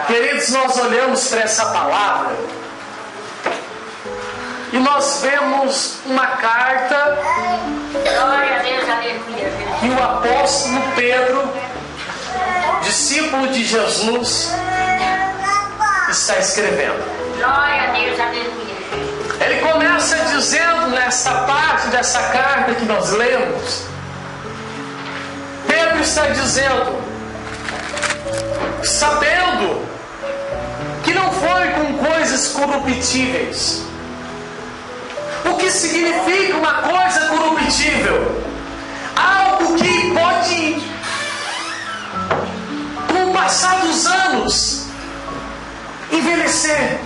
Queridos, nós olhamos para essa palavra e nós vemos uma carta que o apóstolo Pedro, discípulo de Jesus, está escrevendo. Ele começa dizendo nessa parte dessa carta que nós lemos, Pedro está dizendo, sabendo que não foi com coisas corruptíveis. O que significa uma coisa corruptível? Algo que pode, com o passar dos anos, envelhecer.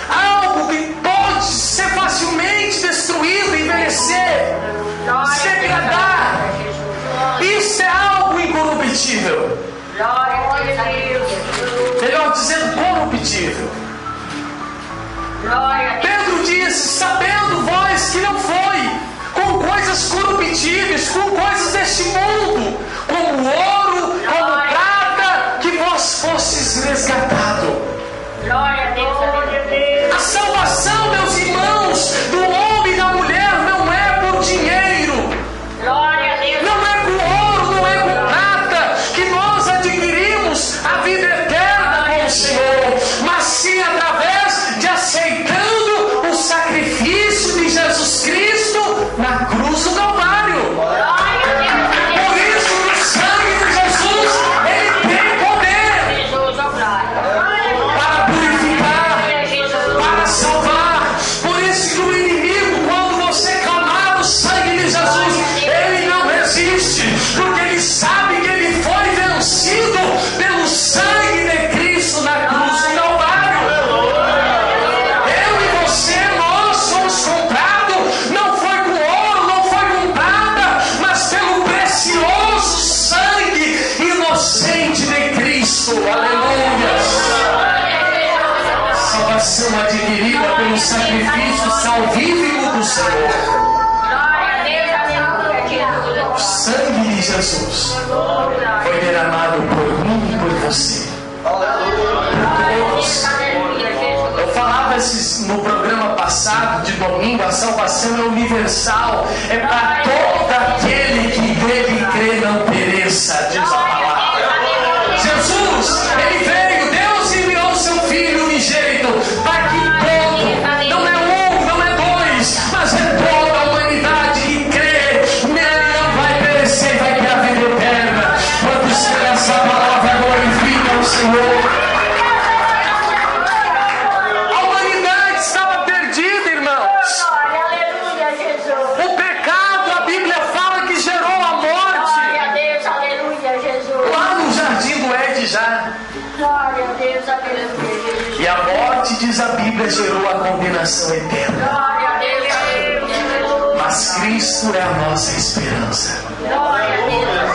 Algo que pode ser facilmente destruído, envelhecer, se degradar. Isso é algo incorruptível. Melhor dizendo, corruptível. Pedro disse, sabendo vós que não foi com coisas corruptíveis, com coisas deste mundo, como ouro, como prata, que vós fostes resgatados. A salvação, meus irmãos, do homem e da mulher não é por dinheiro, não é com ouro, não é com prata que nós adquirimos a vida eterna com o Senhor, mas sim através de aceitando o sacrifício de Jesus Cristo na cruz do Calvário. Por isso, o sangue de Jesus, ele tem poder para purificar, para salvar. Por isso que o inimigo, quando você clamar o sangue de Jesus, ele não resiste, porque ele sabe que ele foi vencido pelo sangue de Cristo na cruz do Calvário. Eu e você, nós somos comprados, não foi com ouro, não foi com prata, mas pelo precioso sangue inocente de Cristo. Aleluia! Salvação adquirida pelo sacrifício salvífico do Senhor. O sangue de Jesus foi derramado por mim e por você. Eu falava no programa passado, de domingo, a salvação é universal, é para todo aquele que dele crê não pereça, diz a palavra. Jesus, ele veio, Deus enviou seu Filho unigênito, para que todo, não é um, não é dois, mas é toda a humanidade que crê nele não vai perecer, vai ter a vida eterna. Quantos crê essa palavra glorificam o Senhor? A humanidade estava perdida, irmãos. O pecado, a Bíblia fala que gerou a morte. Lá no jardim do Éden já. E a morte, diz a Bíblia, gerou a condenação eterna. Mas Cristo é a nossa esperança.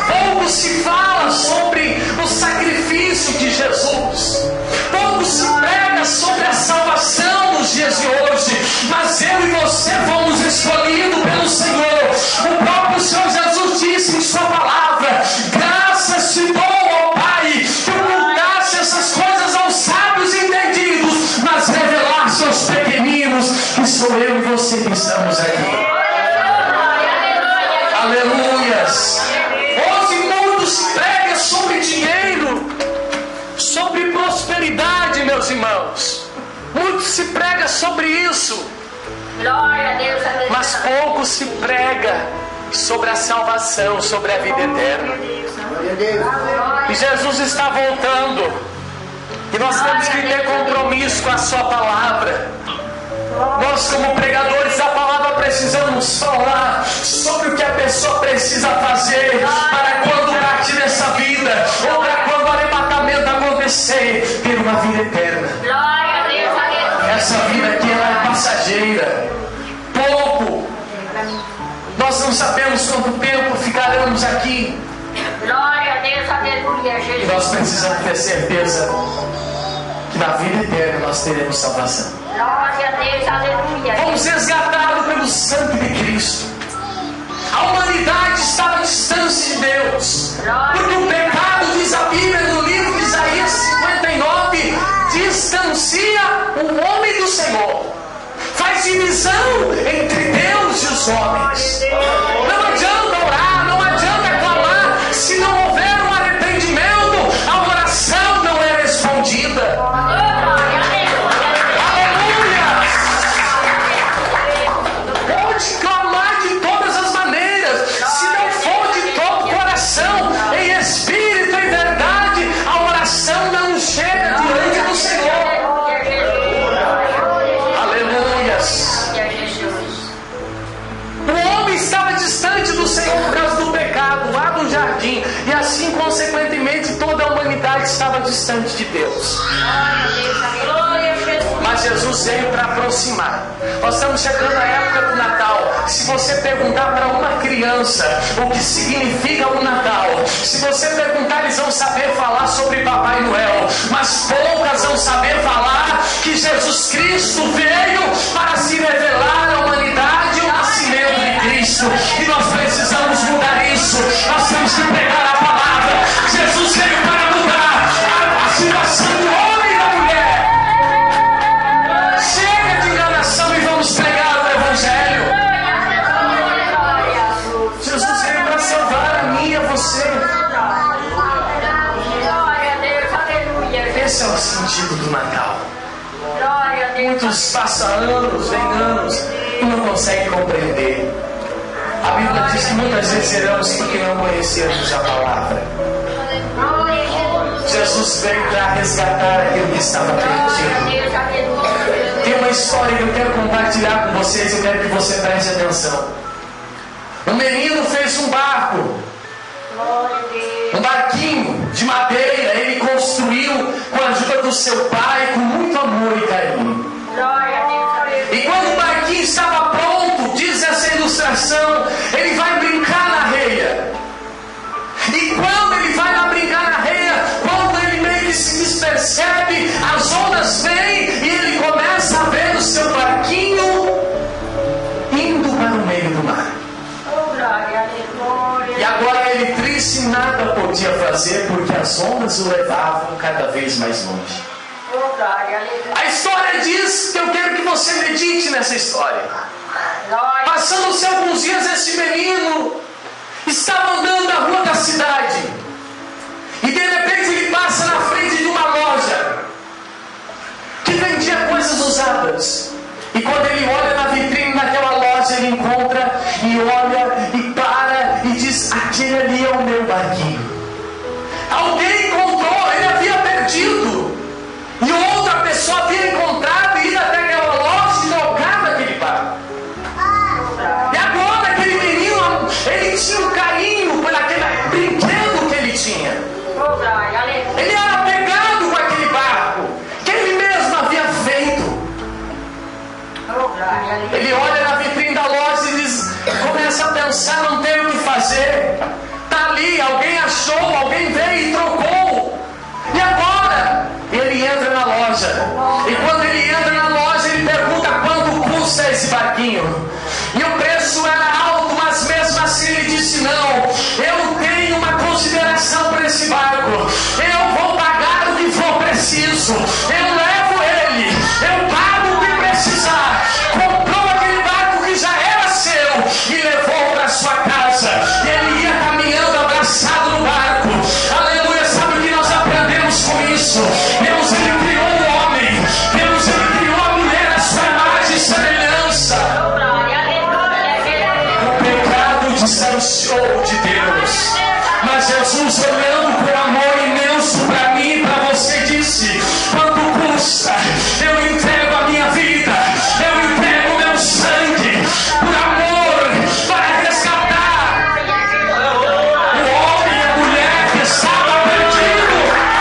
Pouco se fala sobre o sacrifício de Jesus. Pouco se prega sobre a salvação nos dias de hoje. Mas eu e você fomos escolhidos pelo Senhor. O próprio Senhor Jesus disse em sua palavra: graças te dou, ó Pai, que ocultasse essas coisas aos sábios e entendidos, mas revelaste aos pequeninos, que sou eu e você que estamos aqui. Aleluias! Hoje muito se prega sobre dinheiro, sobre prosperidade, meus irmãos. Muito se prega sobre isso. Mas pouco se prega sobre a salvação, sobre a vida eterna. E Jesus está voltando. E nós temos que ter compromisso com a sua palavra. Nós, como pregadores da palavra, precisamos falar sobre o que a pessoa precisa fazer para quando partir dessa vida, ou para quando o arrebatamento acontecer, ter uma vida eterna. Essa vida aqui ela é passageira. Pouco. Nós não sabemos quanto tempo ficaremos aqui. E nós precisamos ter certeza que na vida eterna nós teremos salvação. Fomos resgatados pelo sangue de Cristo. A humanidade estava distante de Deus, porque o pecado, diz a Bíblia no livro de Isaías 59, dos homens. Não adianta orar, não adianta clamar, se não houver um arrependimento, a oração não é respondida. Aleluia! Pode clamar de todas as maneiras, se não for de todo o coração, em espírito e verdade, a oração não chega diante do Senhor. Aleluias! O homem estava distante do Senhor por causa do pecado, lá no jardim, e assim, consequentemente, toda a humanidade estava distante de Deus. Mas Jesus veio para aproximar. Nós estamos chegando à época do Natal. Se você perguntar para uma criança o que significa o Natal, se você perguntar, eles vão saber falar sobre Papai Noel, mas poucas vão saber falar que Jesus Cristo veio para se revelar à humanidade o nascimento de Cristo. E nós precisamos mudar isso. Nós temos que pregar a palavra. Jesus veio para mudar a situação do homem e da mulher. Chega de enganação e vamos pregar o Evangelho. Jesus veio para salvar a mim e a você. Esse é o sentido do Natal. Muitos passam anos, vem anos e não conseguem compreender. A Bíblia diz que muitas vezes erramos porque não conhecemos a palavra. Jesus veio para resgatar aquilo que estava perdido. Tem uma história que eu quero compartilhar com vocês, eu quero que você preste atenção. Um menino fez um barco, um barquinho de madeira, ele construiu com a ajuda do seu pai, com muito amor e carinho. E quando o barquinho estava pronto, diz essa ilustração, ele vai brincar na areia. E quando ele vai lá brincar na areia, quando ele meio que se despercebe, as ondas vêm e ele começa a ver o seu barquinho indo para o meio do mar. E agora ele triste nada podia fazer porque as ondas o levavam cada vez mais longe. A história diz que eu quero que você medite nessa história. Passando-se alguns dias, esse menino estava andando na rua da cidade e de repente ele passa na frente de uma loja que vendia coisas usadas. E quando ele olha na vitrine daquela loja, ele encontra e olha e para e diz: aquele ali é o meu barquinho. Alguém encontrou, ele havia perdido, e outra pessoa havia encontrado e ido até aquela loja e trocado aquele barco. E agora aquele menino, ele tinha um carinho por aquele brinquedo que ele tinha. Ele era apegado com aquele barco que ele mesmo havia feito. Ele olha na vitrine da loja e diz, começa a pensar, não tem o que fazer. Está ali, alguém achou, alguém veio e trocou. E agora? Ele entra na loja. E quando ele entra na loja, ele pergunta quanto custa esse barquinho. E o preço era alto, mas mesmo assim ele disse, não, eu tenho uma consideração por esse barco. Eu vou pagar o que for preciso. Eu levo ele, eu pago o que precisar. Comprou aquele barco que já era seu e levou para sua casa. E ele ia caminhando abraçado no barco. Aleluia, sabe o que nós aprendemos com isso? Deus, ele criou o homem. Deus, ele criou a mulher à sua imagem e semelhança. O pecado distanciou de Deus. Mas Jesus, olhando com amor imenso para mim e para você, disse, quanto custa? Eu entrego a minha vida, eu entrego o meu sangue, por amor, para resgatar o homem e a mulher que estava perdido,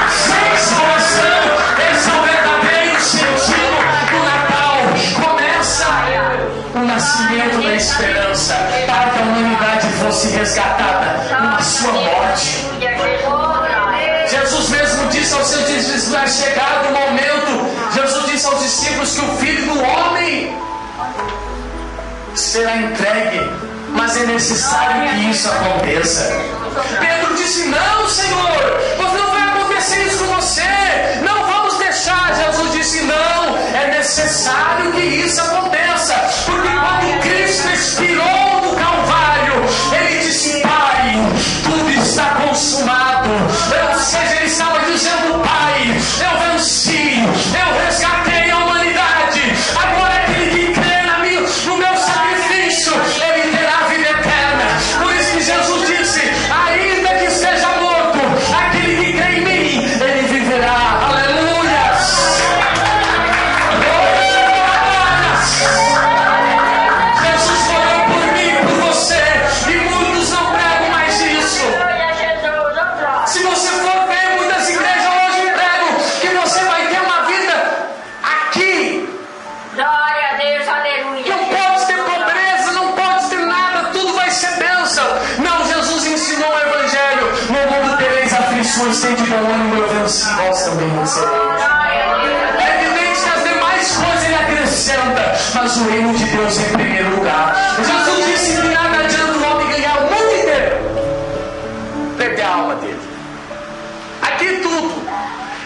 sem salvação. Esse é o verdadeiro sentido do Natal. Começa o nascimento da esperança, para que a humanidade fosse resgatada na sua morte. Jesus mesmo disse aos seus discípulos, vai chegar o momento, Jesus disse aos discípulos que o Filho do Homem será entregue, mas é necessário que isso aconteça. Pedro disse, não, Senhor, não vai acontecer isso com você, não vamos deixar. Jesus disse, não, é necessário que isso aconteça, porque quando Cristo expirou reino serei. É evidente que as demais coisas ele acrescenta, mas o reino de Deus em primeiro lugar. Jesus disse que nada adianta o homem ganhar o mundo inteiro, perder a alma dele. Aqui tudo.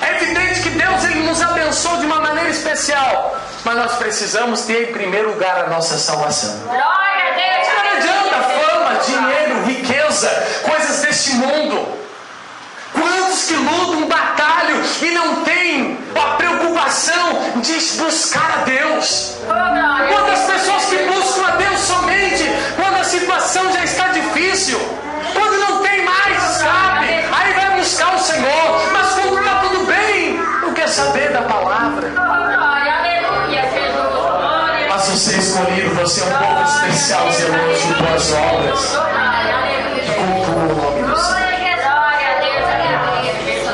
É evidente que Deus ele nos abençoou de uma maneira especial, mas nós precisamos ter em primeiro lugar a nossa salvação. Glória a Deus. Não adianta fama, dinheiro, riqueza, coisas deste mundo. Quantos que lutam, batalham e não têm a preocupação de buscar a Deus? Quantas pessoas que buscam a Deus somente quando a situação já está difícil, quando não tem mais escape, aí vai buscar o Senhor, mas quando está tudo bem, não quer saber da palavra. Mas você é escolhido, você é um povo especial, zeloso de boas obras, que cultua o nome do Senhor.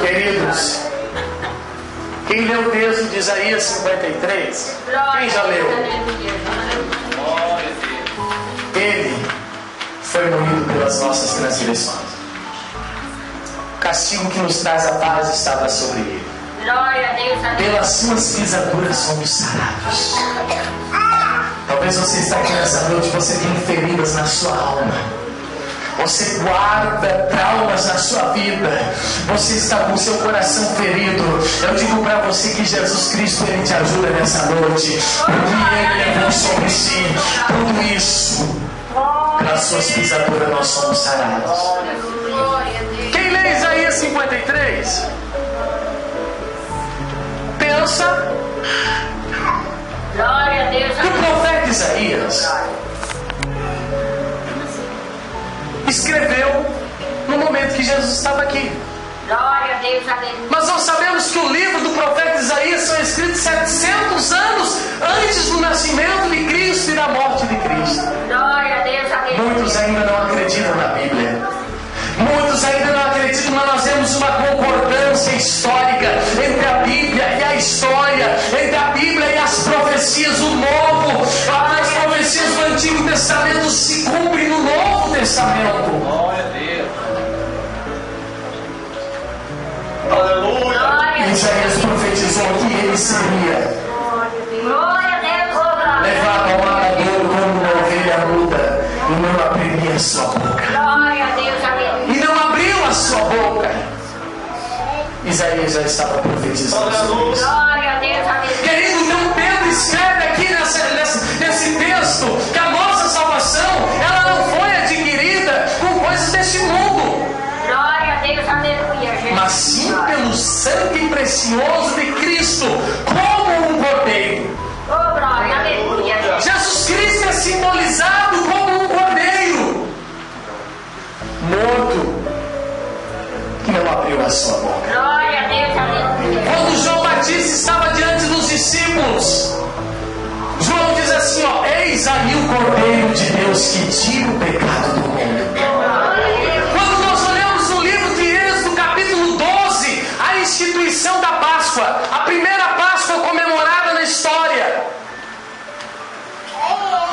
Queridos, quem leu o texto de Isaías 53? Quem já leu? Ele foi moído pelas nossas transgressões. O castigo que nos traz a paz estava sobre ele. Pelas suas pisaduras somos sarados. Talvez você está aqui nessa noite, você tem feridas na sua alma. Você guarda traumas na sua vida. Você está com o seu coração ferido. Eu digo para você que Jesus Cristo ele te ajuda nessa noite, porque ele levou sobre si tudo isso. Pelas suas pisaduras nós somos sarados. Quem lê Isaías 53? Pensa que o profeta Isaías escreveu no momento que Jesus estava aqui. Mas nós sabemos que o livro do profeta Isaías foi escrito 700 anos antes do nascimento de Cristo e da morte de Cristo. Muitos ainda não acreditam na Bíblia. Muitos ainda não acreditam, mas nós temos uma concordância histórica entre a Bíblia e a história, entre a Bíblia e as profecias. O Novo, as profecias do Antigo Testamento se cumprem no Novo Testamento. Glória a Deus. Aleluia. Isaías profetizou que ele seria levado ao matadouro como uma ovelha muda e não abriria a sua boca. E não abriu a sua boca. Isaías já estava profetizando sobre isso. Querido, então Pedro escreve aqui nesse texto que a nossa salvação ela não foi adquirida com coisas deste mundo, mas sim pelo sangue precioso de Cristo, como um cordeiro. Jesus Cristo é simbolizado como um cordeiro morto que não abriu a sua boca. Quando João Batista estava diante dos discípulos, João diz assim, ó: eis aí o Cordeiro de Deus que tira o pecado do mundo. Quando nós olhamos no livro de Êxodo, capítulo 12, a instituição da Páscoa, a primeira Páscoa comemorada na história,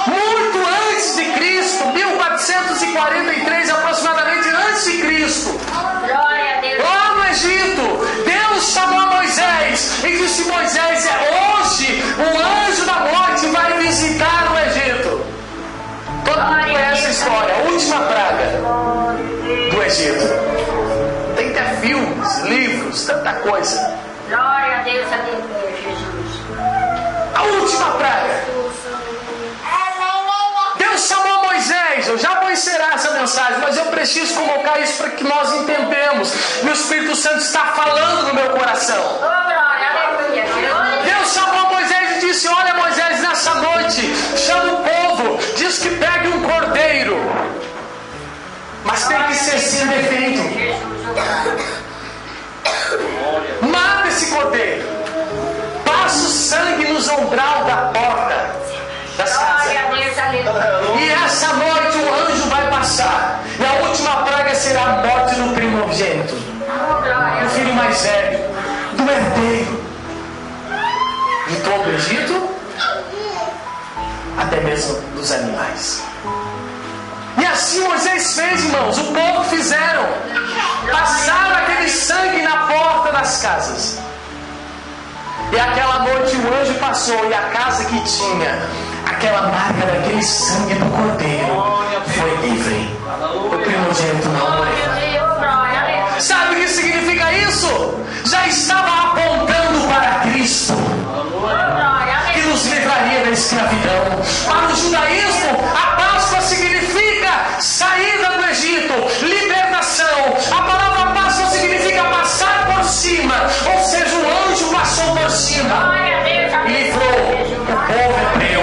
muito antes de Cristo, 1443 aproximadamente antes de Cristo, lá no Egito, Deus chamou a Moisés e disse: Moisés, hoje o anjo da morte vai visitar o Egito. Todo mundo conhece a história, a última praga do Egito. Tem até filmes, livros, tanta coisa. Glória a Deus, aleluia, Jesus. A última praga. Deus chamou Moisés. Eu já vou encerrar essa mensagem, mas eu preciso colocar isso para que nós entendamos. E o Espírito Santo está falando no meu coração. Deus chamou Moisés e disse: olha, Moisés, nessa noite chama o povo, diz que pegue um cordeiro, mas tem que ser sem defeito. Mata esse cordeiro, passa o sangue nos umbral da porta das casas. E essa noite o anjo vai passar, e a última praga será a morte do primogênito, do filho mais velho, do herdeiro de todo o Egito, até mesmo dos animais. E assim Moisés fez, irmãos. O povo fizeram, passaram aquele sangue na porta das casas. E aquela noite o anjo passou e a casa que tinha aquela marca daquele sangue do cordeiro foi livre. O primogênito não morreu. Sabe o que significa isso? Já estava apontando para Cristo, que nos livraria da escravidão. Para o judaísmo, a Páscoa significa saída do Egito, libertação. A palavra Páscoa significa passar por cima, ou seja, o anjo passou por cima e livrou o povo hebreu.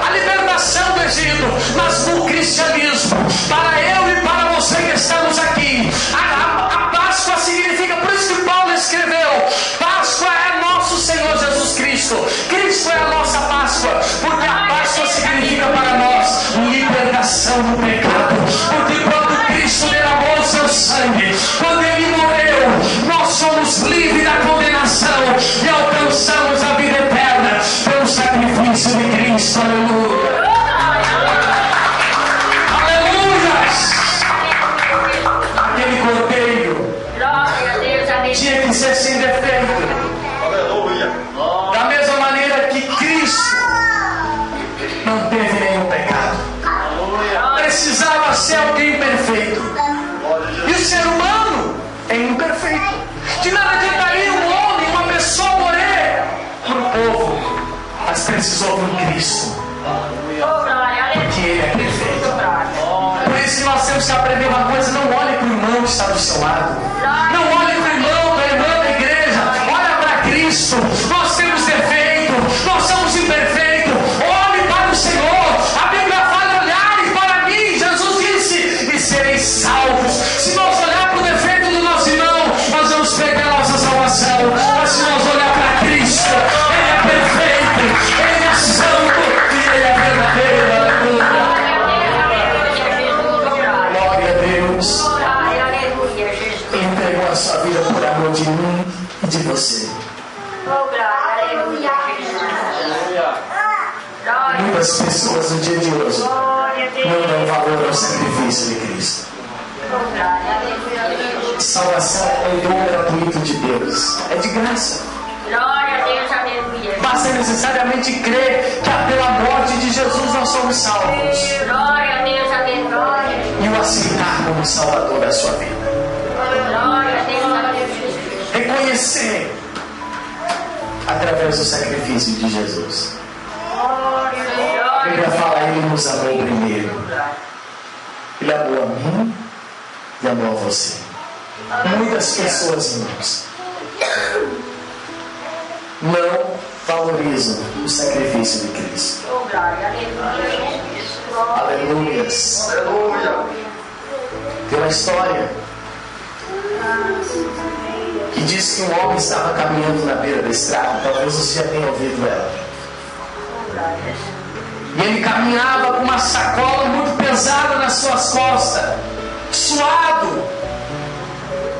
A libertação do Egito, mas no cristianismo, para eu e para você que estamos aqui, a Páscoa significa, por isso que Paulo escreveu, Páscoa é nosso Senhor Jesus Cristo. Cristo é a nossa Páscoa, porque a Páscoa significa para nós libertação do pecado. Porque quando Cristo derramou o seu sangue, quando Ele morreu, nós somos livres da condenação e alcançamos a vida eterna pelo sacrifício de Cristo. Aleluia. Aquele cordeiro tinha que ser sem defeito. Da mesma maneira que Cristo não teve nenhum pecado, precisava ser alguém perfeito. E o ser humano é imperfeito. De nada adiantaria um homem, uma pessoa morrer por um povo, mas precisou de um Cristo, porque Ele é perfeito. Por isso que nós temos que aprender uma coisa: não olhe para o irmão que está do seu lado, não olhe para o irmão, para a irmã da igreja, olha para Cristo. Nós temos defeito, nós somos imperfeitos. Olhe para o Senhor. A Bíblia fala: olhai para mim, Jesus disse, e sereis salvos. Se nós olhar para o defeito do nosso irmão, nós vamos perder a nossa salvação. Mas se nós olhar para Cristo, Ele é perfeito, Ele é santo e Ele é verdadeiro. Glória a Deus. Ele entregou a sua vida por amor de mim e de você. Muitas pessoas no dia de hoje não dão valor ao sacrifício de Cristo. Salvação é um dom gratuito de Deus, é de graça. Basta necessariamente crer que pela morte de Jesus nós somos salvos e o aceitar como Salvador da sua vida. Reconhecer através do sacrifício de Jesus. A Bíblia fala: Ele nos amou primeiro. Ele amou a mim e amou a você. Muitas pessoas, irmãos, não valorizam o sacrifício de Cristo. Aleluias. Tem uma história que diz que um homem estava caminhando na beira da estrada. Talvez você já tenha ouvido ela. E ele caminhava com uma sacola muito pesada nas suas costas, suado.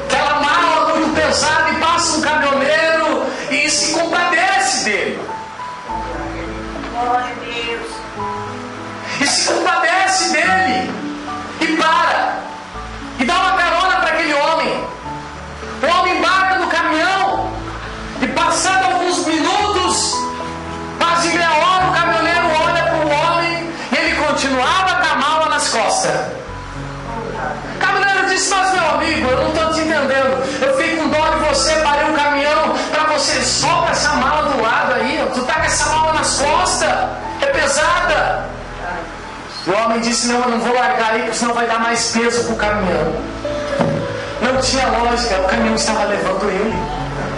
Aquela mala muito pesada, e passa um caminhoneiro e se compadece dele. E se compadece dele e para e dá uma carona para aquele homem. O homem embarca no caminhão e, passado alguns minutos, quase meia hora, o caminhoneiro olha para o homem e ele continuava com a mala nas costas. O caminhoneiro disse: mas meu amigo, eu não estou te entendendo. Eu fiquei com dó de você, parei o caminhão para você, solta essa mala do lado aí. Tu tá com essa mala nas costas, é pesada. O homem disse: não, eu não vou largar aí, porque senão vai dar mais peso para o caminhão. Não tinha lógica, o caminhão estava levando ele.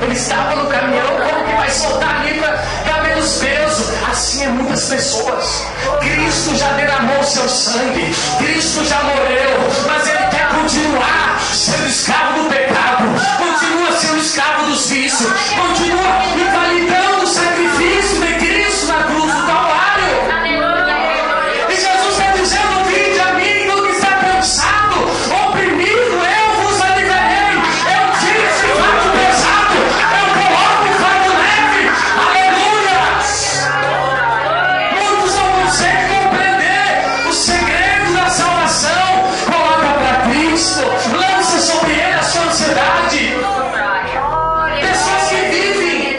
Ele estava no caminhão, como que vai soltar ali para dar menos peso? Assim é muitas pessoas. Cristo já derramou seu sangue, Cristo já morreu, mas Ele quer continuar sendo escravo do pecado, continua sendo escravo dos vícios, continua invalidando o sacrifício de Cristo na cruz do Calvário. E Jesus está dizendo: vinde a mim, todo que está cansado, oprimido, eu vos aliviarei. Eu tiro esse fardo pesado, eu coloco o fardo leve. Aleluia! Muitos não conseguem compreender o segredo da salvação. Coloca para Cristo, lança sobre Ele a sua ansiedade. Pessoas que vivem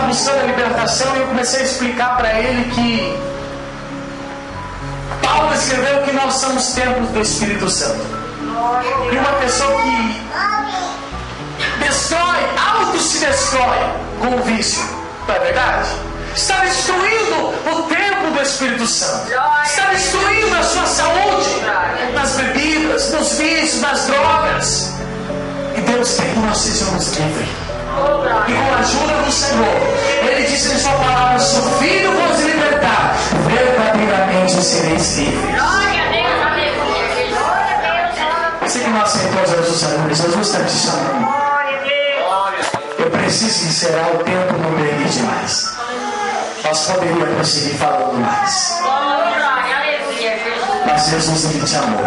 estava buscando a libertação e eu comecei a explicar para ele que Paulo escreveu que nós somos templos do Espírito Santo. E uma pessoa que destrói, se destrói com o vício, não é verdade? Está destruindo o templo do Espírito Santo. Está destruindo a sua saúde nas bebidas, nos vícios, nas drogas. E Deus quer que nós sejamos livres. E com a ajuda do Senhor, Ele disse em sua palavra: se o Filho vos libertar, verdadeiramente sereis livres. Você que não aceitou Jesus agora, Jesus está te chamando. Eu preciso encerrar, o tempo não permite mais. Nós poderíamos prosseguir falando mais. Mas Jesus, Ele te amou.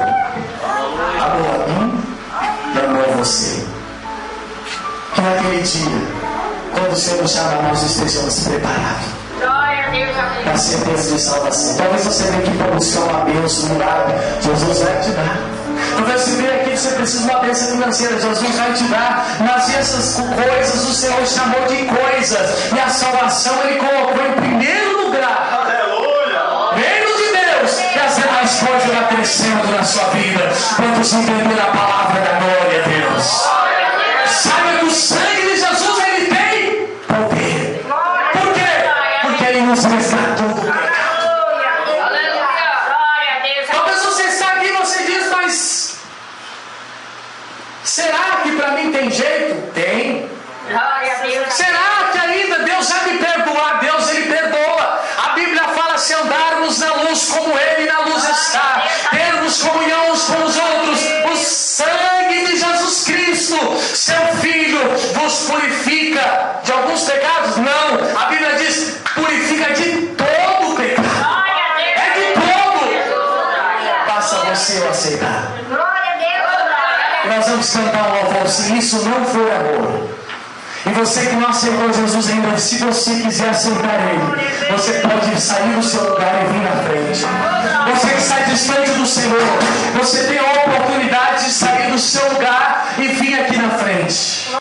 Amou a mim e amou a você. Que naquele dia, quando o Senhor nos chamar, nós estejamos preparados para a certeza de salvação. Talvez você venha aqui para buscar uma bênção no lado, Jesus vai te dar. Talvez você venha aqui e você precisa de uma bênção financeira, Jesus vai te dar. Mas essas coisas o Senhor chamou de coisas, e a salvação Ele colocou em primeiro lugar. Aleluia! Reino de Deus, e as demais coisas vai crescendo na sua vida. Quando você entender a palavra da glória a Deus, saiba que o sangue de Jesus Ele tem poder. Por quê? Porque Ele nos resgatou do pecado. Talvez você está aqui e você diz: mas será que para mim tem jeito? Tem. Será que ainda Deus vai me perdoar? Deus, Ele perdoa. A Bíblia fala: se andarmos na luz como Ele na luz está, termos comunhão uns com os outros, o sangue de Jesus Cristo, seu Filho, vos purifica de alguns pecados? Não. A Bíblia diz: purifica de todo o pecado. É de todo. Basta você o aceitar. Nós vamos cantar um louvor. Se isso não for amor, e você que não aceitou Jesus ainda, se você quiser aceitar Ele, você pode sair do seu lugar e vir na frente. Você que está distante do Senhor, você tem a oportunidade de sair do seu lugar e vir aqui na frente.